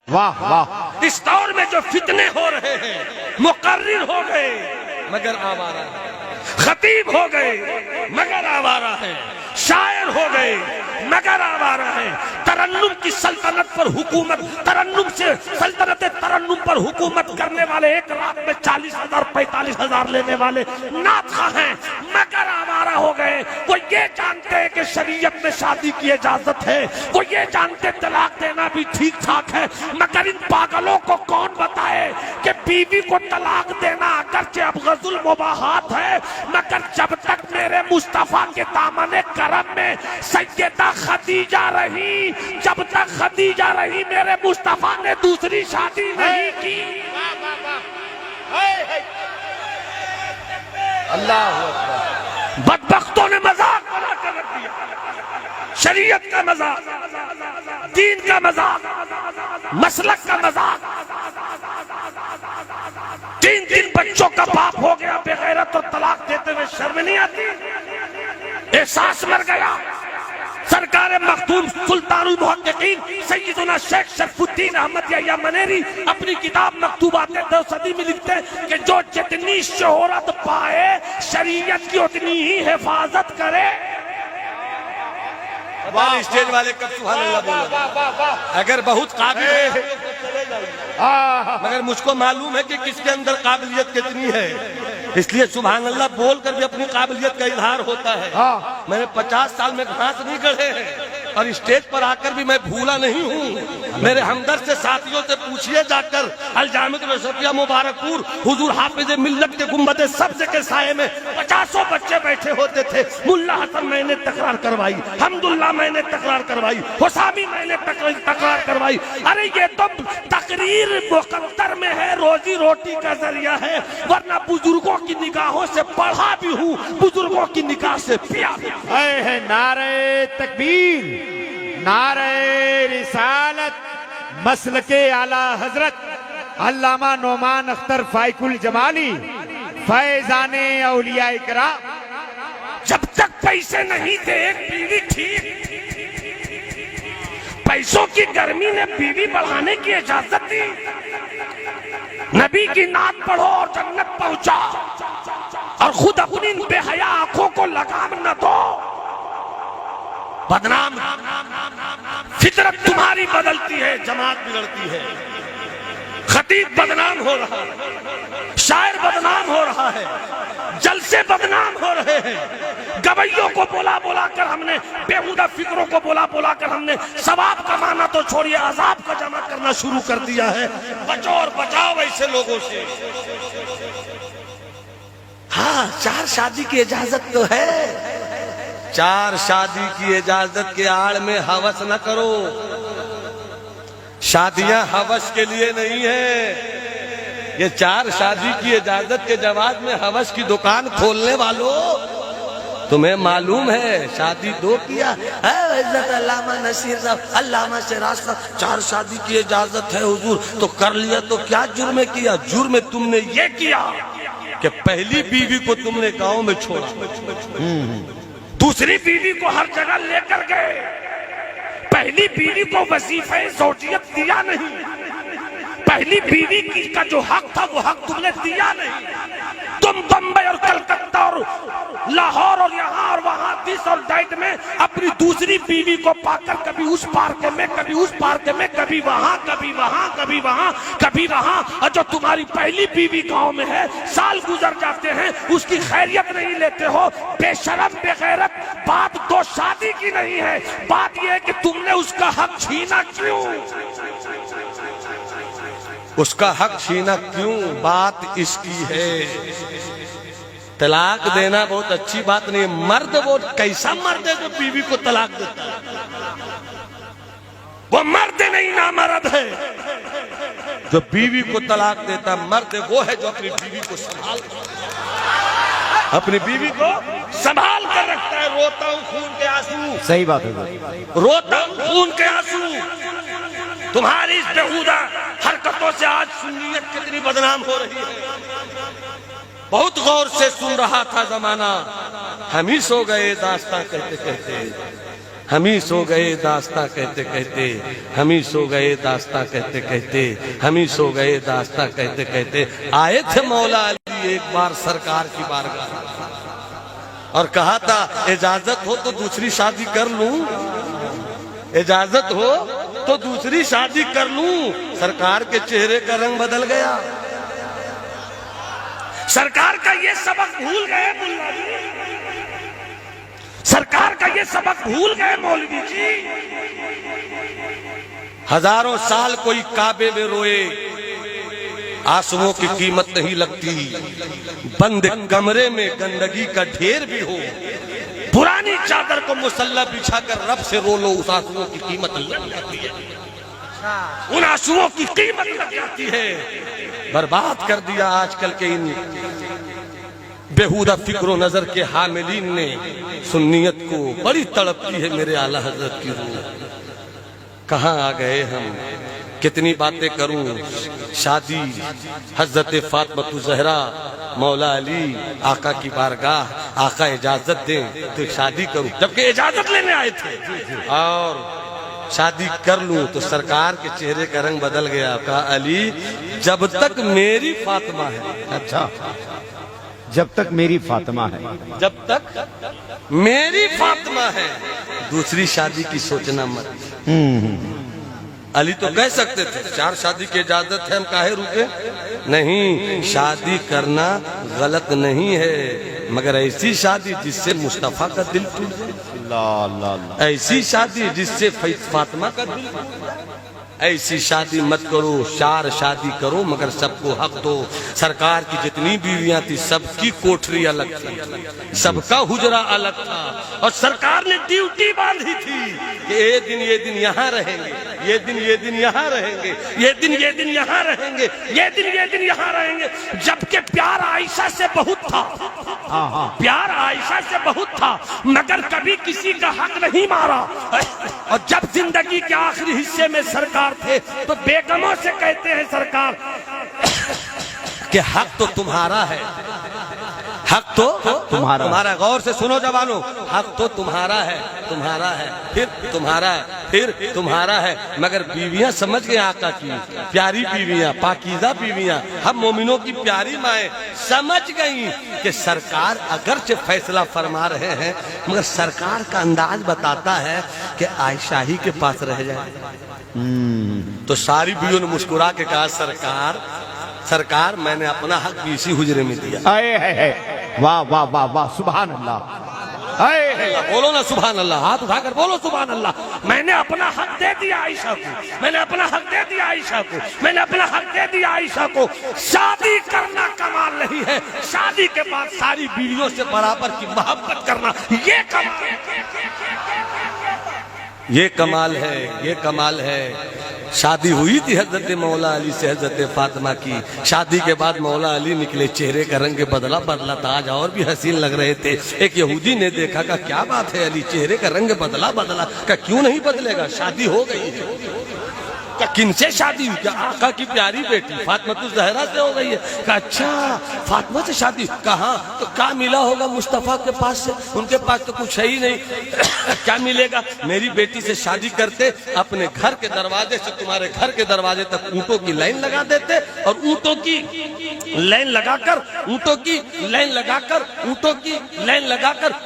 वाह वाह। इस दौर में जो फितने हो रहे हैं, मुकर्रिर हो गए मगर आवारा है, खतीब हो गए मगर आवारा है, शायर हो गए मगर आवारा है, तरन्नुम की सल्तनत पर हुकूमत, तरन्नुम से सल्तनत तरन्नुम पर हुकूमत करने वाले एक रात में 40,000 45,000 लेने वाले नाथा हैं मगर आवारा हो गए। वो ये जानते हैं कि शरीयत में शादी की इजाजत है, वो ये जानते तलाक देना भी ठीक ठाक है, मगर इन पागलों को कौन बताए कि बीवी को तलाक देना अगरचे अब गजुल मुबाहात है, मगर जब तक मेरे मुस्तफा के दामने करम में सैयदा खदीजा रही, जब तक खदीजा रही मेरे मुस्तफा ने दूसरी शादी नहीं की। अल्लाह अकबर। बदबख्तों ने मजाक बना कर रख दिया, शरीयत का मजाक, दीन का मजाक, मसलक का मजाक। 3 बच्चों का बाप हो गया बेगैरत और तलाक देते हुए शर्म नहीं आती, एहसास मर गया। सरकार मखदूम सुल्तानुल मुहक्किकीन सैयदुना शेख शरफुद्दीन अहमद या मनेरी अपनी किताब मकतूबात दौसदी में लिखते हैं कि जो जितनी शोहरत पाए शरीयत की उतनी ही हिफाजत करे। स्टेज वाले कब सुभान अल्लाह बोला, अगर बहुत काबिल है मगर मुझको मालूम है कि किसके अंदर काबिलियत कितनी है, इसलिए सुभान अल्लाह बोलकर भी अपनी काबिलियत का इजहार होता है। मैंने 50 साल में घास नहीं गढ़े हैं और स्टेज पर आकर भी मैं भूला नहीं हूँ। मेरे हमदर्द से साथियों से पूछिए जाकर, अलजामिद रशफिया मुबारकपुर हुजूर हाफिज मिल्लत के गुंबद सब्ज़ के साये में 50 बच्चे बैठे होते थे। मुल्ला हसन मैंने तकरार करवाई, हमदुल्ला मैंने तकरार करवाई, हुसामी मैंने तकरार करवाई। अरे ये तो तकरीर मुकद्दर में है, रोजी रोटी का जरिया है, वरना बुजुर्गों की निगाहों से पढ़ा भी हूँ, बुजुर्गों की निगाह से पिया भी हूँ। है नारे तकबीर, नारे रिसालत, मसलके आला हजरत अल्लामा नोमान अख्तर फाइकुल जमाली फैजाने औलिया इकराम। जब तक पैसे नहीं थे एक बीवी ठीक, पैसों की गर्मी ने बीवी बढ़ाने की इजाजत दी। नबी की नात पढ़ो और जन्नत पहुंचा, और खुद अपनी बेहया आंखों को लगाम न दो। बदनाम, फितरत तुम्हारी बदलती है, जमात बिगड़ती है। खतीब बदनाम हो रहा है, शायर बदनाम हो रहा है, जलसे बदनाम हो रहे हैं। गवैयों को बोला बोला कर हमने, बेहुदा फिक्रों को बोला बोला कर हमने सवाब कमाना तो छोड़िए अजाब का जमा करना शुरू कर दिया है। बचो और बचाओ ऐसे लोगों से। हाँ, 4 शादी की इजाजत तो है, 4 शादी की इजाजत के आड़ में हवस न करो। शादियां हवस के लिए नहीं है। ये 4 शादी की इजाजत के जवाब में हवस की दुकान खोलने वालों, तुम्हें मालूम है शादी 2 किया है। इज्जत अल्लामा नसीर साहब, अल्लामा सिराज साहब, 4 शादी की इजाजत है हुजूर, तो कर लिया तो क्या जुर्म किया? जुर्म तुमने ये किया कि पहली बीवी को तुमने गांव में छोड़ा, दूसरी बीवी को हर जगह लेकर गए, पहली बीवी को वजीफे ज़ौजियत दिया नहीं, पहली बीवी की का जो हक था वो हक तुमने दिया नहीं। तुम बम्बई और कलकत्ता और लाहौर और यहाँ और वहाँ दिस और दैट में अपनी दूसरी बीवी को पाकर कभी उस पार्क में, कभी उस पार्क में, कभी वहाँ, कभी वहाँ, कभी वहाँ, कभी वहाँ, और जो तुम्हारी पहली बीवी गांव में है, साल गुजर जाते हैं, उसकी खैरियत नहीं लेते हो। बेशरम बेगैरत। बात 2 शादी की नहीं है, बात यह है कि तुमने उसका हक छीना क्यों? उसका हक छीना क्यों? बात इसकी है। तलाक देना बहुत अच्छी बात नहीं है। मर्द वो कैसा मर्द है जो बीवी को तलाक देता है? वो मर्द नहीं, ना मर्द है जो बीवी को तलाक देता। मर्द वो है जो अपनी बीवी को संभाल, अपनी बीवी को संभाल कर रखता है। रोता हूँ खून के आंसू, सही बात है, रोता हूँ खून के आंसू। तुम्हारी इस बेहुदा हरकतों से आज सुन्नियत कितनी बदनाम हो रही है। बहुत गौर से सुन रहा था जमाना, हम ही सो गए दास्तां कहते कहते। हम ही सो गए दास्तां कहते कहते, हम ही सो गए दास्तां कहते कहते, हम ही सो गए दास्तां कहते कहते। आए थे मौला अली एक बार सरकार की बारगाह और कहा था इजाजत हो तो दूसरी शादी कर लूं, इजाजत हो तो दूसरी शादी कर लूं। सरकार के चेहरे का रंग बदल गया। सरकार का ये सबक भूल गए मुल्ला जी, सरकार का ये सबक भूल गए मौलवी जी। हजारों साल कोई काबे में रोए, आंसुओं की कीमत नहीं लगती। बंद कमरे में गंदगी का ढेर भी हो, पुरानी चादर को मुसल्ला बिछाकर रब से रो लो, उस आंसुओं की कीमत लग जाती है, उन आंसुओं की कीमत लग जाती है। बर्बाद कर दिया आजकल के इन बेहुदा फिक्र नजर के हामिलीन ने सुन्नियत को। बड़ी तड़पती है मेरे आला हजरत की रूह। कहाँ आ गए हम, कितनी बातें करूं। शादी हजरत फातिमा ज़हरा मौला अली आका की बारगाह, आका इजाजत दें तो शादी करूं, जबकि इजाजत लेने आए थे। और शादी कर लूं तो सरकार के चेहरे का रंग बदल गया। कहा अली जब तक मेरी फातिमा है, अच्छा, जब तक मेरी फातिमा है, जब तक मेरी फातिमा है दूसरी शादी की सोचना मत। अली तो कह सकते थे 4 शादी की इजाजत है, हम काहे रुके। नहीं, शादी करना गलत नहीं है, मगर ऐसी शादी जिससे मुस्तफा का दिल टूट जाए, ऐसी शादी जिससे फातिमा का दिल टूट जाए, ऐसी शादी मत करो। 4 शादी करो मगर सबको हक दो। सरकार की जितनी बीवियां थी सबकी कोठरी अलग थी, सबका हुजरा अलग था, और सरकार ने ड्यूटी बांधी थी कि ये दिन यहाँ रहेंगे, ये दिन यहाँ रहेंगे, ये दिन यहाँ रहेंगे, ये दिन यहाँ रहेंगे। जबकि प्यार आयशा से बहुत था, प्यार आयशा से बहुत था, मगर कभी किसी का हक नहीं मारा। और जब जिंदगी के आखिरी हिस्से में सरकार थे तो बेगमों से कहते हैं सरकार कि हक तो तुम्हारा है, हक तो तुम्हारा। गौर से सुनो जवानों, हक तो तुम्हारा है, तुम्हारा है, फिर तुम्हारा है, फिर तुम्हारा है। मगर बीवियां समझ गए आका की प्यारी बीवियां, पाकीज़ा बीवियां, हम मोमिनों की प्यारी माएं समझ गई कि सरकार अगरचे फैसला फरमा रहे हैं मगर सरकार का अंदाज बताता है कि आयशा ही के पास रह जाए। तो सारी बीवियों ने मुस्कुरा के कहा सरकार मैंने अपना हक भी इसी हुजरे में दिया। वाह वाह वाह वाह, सुभान अल्लाह। बोलो ना सुभान अल्लाह, हाथ उठाकर बोलो सुभान अल्लाह। मैंने अपना हक दे दिया आयशा को, मैंने अपना हक दे दिया आयशा को, मैंने अपना हक दे दिया आयशा को। शादी करना कमाल नहीं है, शादी के बाद सारी बीवियों से बराबर की मोहब्बत करना ये कमाल है, ये कमाल है, ये कमाल है। शादी हुई थी हजरत मौला अली से हजरत फातिमा की। शादी के बाद मौला अली निकले, चेहरे का रंग बदला था, आज और भी हसीन लग रहे थे। एक यहूदी ने देखा, का क्या बात है अली, चेहरे का रंग बदला, का क्यों नहीं बदलेगा, शादी हो गई है। का किनसे शादी हुई, क्या आका की प्यारी बेटी फातिमा ज़हरा से हो गई है। का अच्छा फातिमा से शादी, कहाँ तो क्या मिला होगा मुस्तफा के पास से, उनके पास तो कुछ है ही नहीं। क्या मिलेगा, मेरी बेटी से शादी करते अपने घर के दरवाजे से तुम्हारे घर के दरवाजे तक ऊँटों की लाइन लगा देते, और ऊँटों की लाइन लगाकर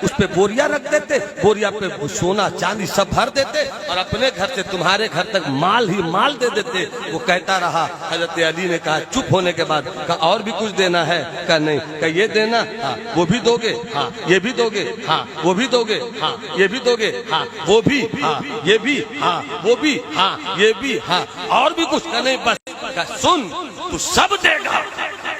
उस पे बोरिया रख देते, बोरिया पे सोना चांदी सब भर देते, और अपने घर से तुम्हारे घर तक माल ही माल दे देते। वो कहता रहा, हजरत अली ने कहा चुप होने के बाद, कहा और भी कुछ देना है, कहा नहीं, कहा ये देना, हाँ वो भी दोगे, हाँ ये भी दोगे, हाँ वो भी दोगे, हाँ ये भी दोगे, हाँ वो भी, हाँ ये भी, हाँ वो भी, हाँ ये भी, हाँ और भी कुछ, कहा नहीं बस। कहा सुन, तू सब देगा,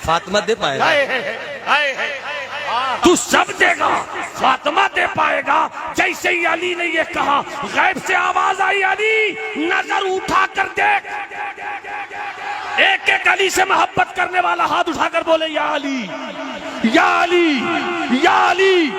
फातिमा दे पाएगा, तू सब देगा, फातिमा दे पाएगा। जैसे ही अली ने ये कहा, गैब से आवाज आई, अली नजर उठा कर देख। एक एक अली से मोहब्बत करने वाला हाथ उठाकर बोले या अली, या अली, या अली,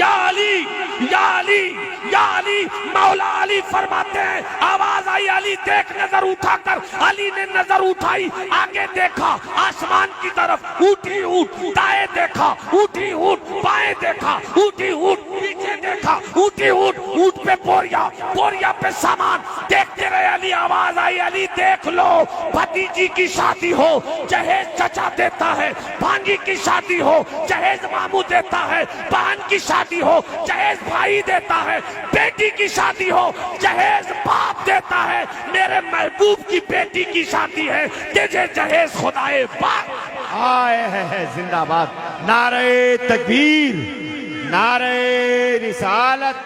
या अली, या अली, या अली। मौला अली फरमाते हैं, आवाज आई अली देख, नजर उठाकर। अली ने नजर उठाई, आगे देखा आसमान की तरफ, ऊँटी ऊँट, दाएं देखा ऊँटी ऊँट, बाएं देखा ऊँटी ऊँट, पीछे देखा देखा, ऊँटी ऊँट, ऊँट पे बोरिया, बोरिया पे सामान, देखते रहे। अली आवाज आई, अली देख लो, भतीजी की शादी हो जहेज चचा देता है, भांजी की शादी हो जहेज मामू देता है, बहन की शादी हो जहेज भाई देता है, बेटी की शादी हो जहेज बाप देता है। मेरे महबूब की बेटी की शादी है, तुझे जहेज खुदाए बाप। आए है जिंदाबाद, नारे तकबीर, नारे रिसालत,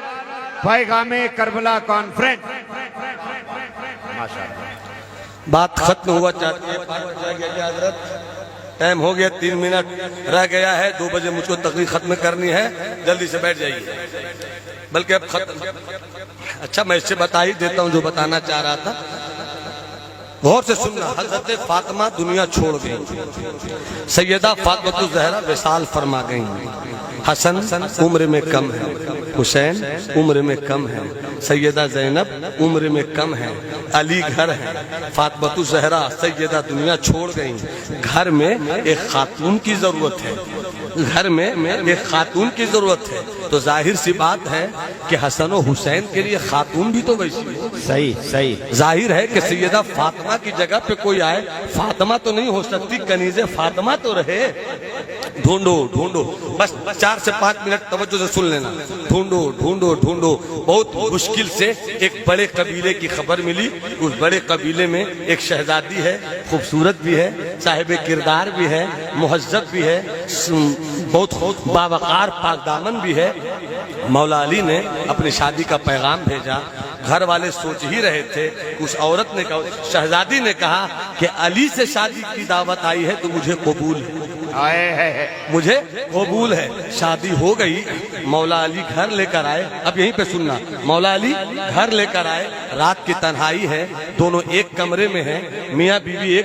पैगामे करबला कॉन्फ्रेंस। माशाअल्लाह। बात खत्म हुआ चाहती है, 5 बज गया हजरत, टाइम हो गया, 3 मिनट रह गया है, 2 बजे मुझको तकरीर खत्म करनी है, जल्दी से बैठ जाइए। बल्कि अब खत्म, अच्छा मैं इससे बता ही देता हूँ जो बताना चाह रहा था, गौर से सुनना। हजरत फातिमा दुनिया छोड़ गई, सैयदा फातिमा ज़हरा विसाल फरमा गई। हसन उम्र में कम है, हुसैन उम्र में कम है, सैयदा ज़ैनब उम्र में कम है, अली घर है, फातिमा ज़हरा सैयदा दुनिया छोड़ गई। घर में एक खातून की जरूरत है, घर में एक खातून की जरूरत है। तो जाहिर सी बात है कि हसन और हुसैन के लिए खातून भी तो वैसी है। सही सही। जाहिर है कि सैयदा फातिमा की जगह पे कोई आए, फातिमा तो नहीं हो सकती, कनीज़े फातिमा तो रहे। ढूंढो ढूंढो, बस 4 से 5 मिनट तवज्जो से सुन लेना। ढूंढो ढूंढो ढूंढो, बहुत मुश्किल से एक बड़े कबीले की खबर मिली। उस बड़े कबीले में एक शहजादी है, खूबसूरत भी है, साहिब किरदार भी है, मुहज्जब भी है, बहुत बावकार पाकदामन भी है। मौला अली ने अपनी शादी का पैगाम भेजा। घर वाले सोच ही रहे थे, उस औरत ने कहा, शहजादी ने कहा कि अली से शादी की दावत आई है तो मुझे कबूल है, मुझे कबूल है। शादी हो गई, मौला अली घर लेकर आए। अब यहीं पे सुनना, मौला अली घर लेकर आए, रात की तन्हाई है, दोनों एक कमरे में हैं, मियाँ बीवी एक